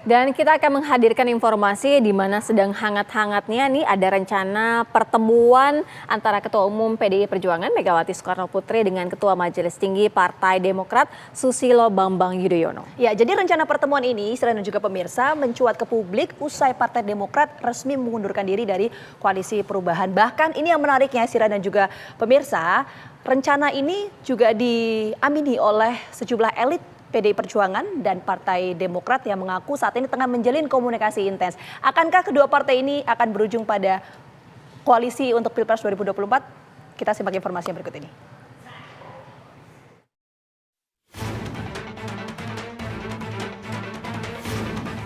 Dan kita akan menghadirkan informasi di mana sedang hangat-hangatnya nih ada rencana pertemuan antara Ketua Umum PDI Perjuangan Megawati Soekarnoputri dengan Ketua Majelis Tinggi Partai Demokrat Susilo Bambang Yudhoyono. Ya, jadi rencana pertemuan ini Sira dan juga pemirsa mencuat ke publik usai Partai Demokrat resmi mengundurkan diri dari Koalisi Perubahan. Bahkan ini yang menariknya Sira dan juga pemirsa, rencana ini juga diamini oleh sejumlah elit PDI Perjuangan dan Partai Demokrat yang mengaku saat ini tengah menjalin komunikasi intens. Akankah kedua partai ini akan berujung pada koalisi untuk Pilpres 2024? Kita simak informasi yang berikut ini.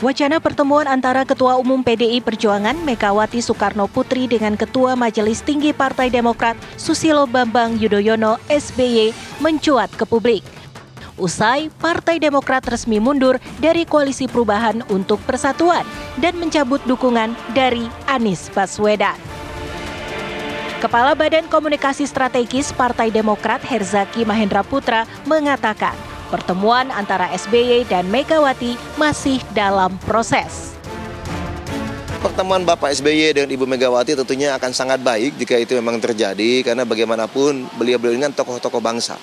Wacana pertemuan antara Ketua Umum PDI Perjuangan Megawati Soekarnoputri dengan Ketua Majelis Tinggi Partai Demokrat Susilo Bambang Yudhoyono (SBY) mencuat ke publik. Usai Partai Demokrat resmi mundur dari Koalisi Perubahan untuk Persatuan dan mencabut dukungan dari Anies Baswedan. Kepala Badan Komunikasi Strategis Partai Demokrat Herzaki Mahendra Putra mengatakan pertemuan antara SBY dan Megawati masih dalam proses. Pertemuan Bapak SBY dengan Ibu Megawati tentunya akan sangat baik jika itu memang terjadi, karena bagaimanapun beliau-beliau ini kan tokoh-tokoh bangsa.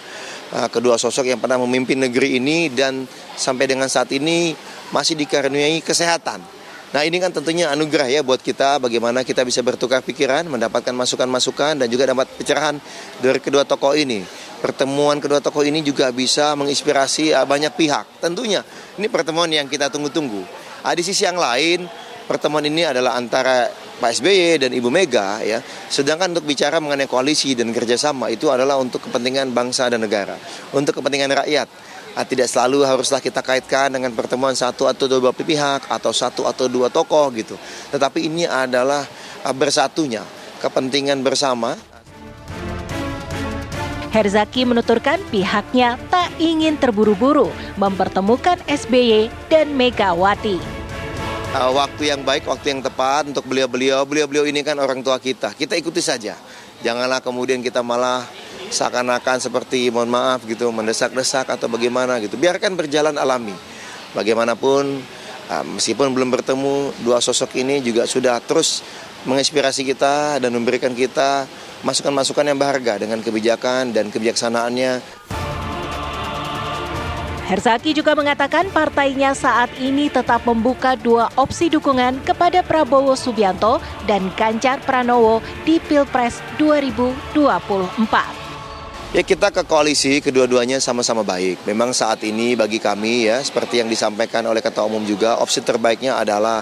Kedua sosok yang pernah memimpin negeri ini dan sampai dengan saat ini masih dikaruniai kesehatan. Nah, ini kan tentunya anugerah ya buat kita, bagaimana kita bisa bertukar pikiran, mendapatkan masukan-masukan dan juga dapat pencerahan dari kedua tokoh ini. Pertemuan kedua tokoh ini juga bisa menginspirasi banyak pihak. Tentunya ini pertemuan yang kita tunggu-tunggu. Di sisi yang lain, pertemuan ini adalah antara Pak SBY dan Ibu Mega ya. Sedangkan untuk bicara mengenai koalisi dan kerjasama itu adalah untuk kepentingan bangsa dan negara, untuk kepentingan rakyat. Tidak selalu haruslah kita kaitkan dengan pertemuan satu atau dua pihak atau satu atau dua tokoh gitu. Tetapi ini adalah bersatunya kepentingan bersama. Herzaki menuturkan pihaknya tak ingin terburu-buru mempertemukan SBY dan Megawati. Waktu yang baik, waktu yang tepat untuk beliau-beliau ini kan orang tua kita ikuti saja. Janganlah kemudian kita malah seakan-akan seperti mohon maaf gitu, mendesak-desak atau bagaimana gitu. Biarkan berjalan alami. Bagaimanapun meskipun belum bertemu, dua sosok ini juga sudah terus menginspirasi kita dan memberikan kita masukan-masukan yang berharga dengan kebijakan dan kebijaksanaannya. Herzaki juga mengatakan partainya saat ini tetap membuka dua opsi dukungan kepada Prabowo Subianto dan Ganjar Pranowo di Pilpres 2024. Ya, kita ke koalisi kedua-duanya sama-sama baik. Memang saat ini bagi kami ya, seperti yang disampaikan oleh Ketua Umum juga, opsi terbaiknya adalah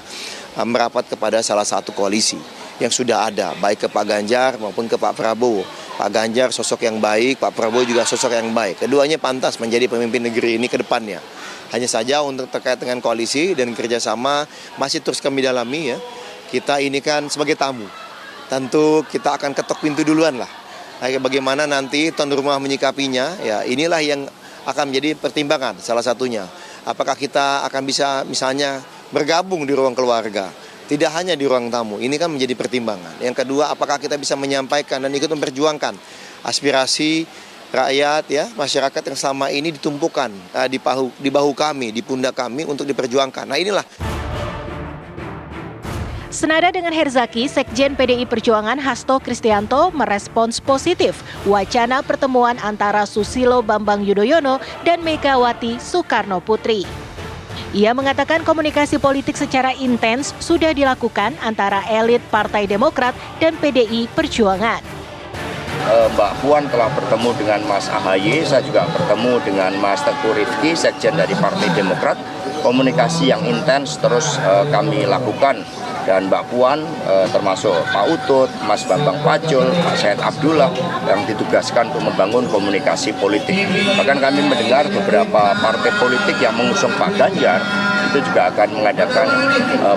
merapat kepada salah satu koalisi yang sudah ada, baik ke Pak Ganjar maupun ke Pak Prabowo. Pak Ganjar sosok yang baik, Pak Prabowo juga sosok yang baik. Keduanya pantas menjadi pemimpin negeri ini ke depannya. Hanya saja untuk terkait dengan koalisi dan kerjasama masih terus kami dalami ya. Kita ini kan sebagai tamu, tentu kita akan ketok pintu duluan lah. Bagaimana nanti tuan rumah menyikapinya, ya inilah yang akan menjadi pertimbangan salah satunya. Apakah kita akan bisa misalnya bergabung di ruang keluarga? Tidak hanya di ruang tamu, ini kan menjadi pertimbangan. Yang kedua, apakah kita bisa menyampaikan dan ikut memperjuangkan aspirasi rakyat ya, masyarakat yang selama ini ditumpukan di bahu kami, di pundak kami untuk diperjuangkan. Nah, inilah. Senada dengan Herzaki, Sekjen PDI Perjuangan Hasto Kristianto merespons positif wacana pertemuan antara Susilo Bambang Yudhoyono dan Megawati Soekarnoputri. Ia mengatakan komunikasi politik secara intens sudah dilakukan antara elit Partai Demokrat dan PDI Perjuangan. Mbak Puan telah bertemu dengan Mas AHY, saya juga bertemu dengan Mas Teguh Rifki, Sekjen dari Partai Demokrat. Komunikasi yang intens terus kami lakukan. Dan Mbak Puan termasuk Pak Utut, Mas Bambang Pacul, Pak Said Abdullah yang ditugaskan untuk membangun komunikasi politik. Bahkan kami mendengar beberapa partai politik yang mengusung Pak Ganjar itu juga akan mengadakan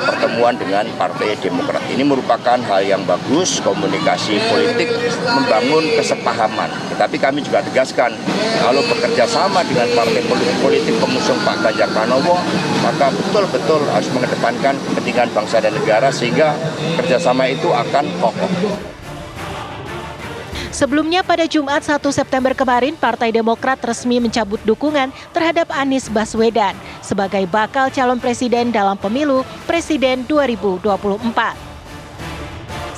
pertemuan dengan Partai Demokrat. Ini merupakan hal yang bagus, komunikasi politik membangun kesepahaman. Tetapi kami juga tegaskan, kalau bekerja sama dengan partai politik pengusung Pak Ganjar Pranowo, maka betul-betul harus mengedepankan kepentingan bangsa dan negara sehingga kerjasama itu akan kokoh. Sebelumnya pada Jumat 1 September kemarin, Partai Demokrat resmi mencabut dukungan terhadap Anies Baswedan sebagai bakal calon presiden dalam pemilu presiden 2024.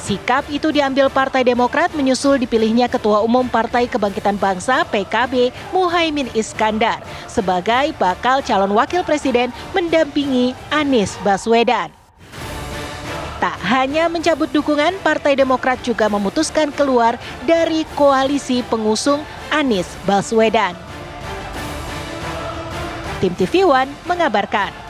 Sikap itu diambil Partai Demokrat menyusul dipilihnya Ketua Umum Partai Kebangkitan Bangsa PKB Muhaimin Iskandar sebagai bakal calon wakil presiden mendampingi Anies Baswedan. Tak hanya mencabut dukungan, Partai Demokrat juga memutuskan keluar dari koalisi pengusung Anies Baswedan. Tim TV One mengabarkan.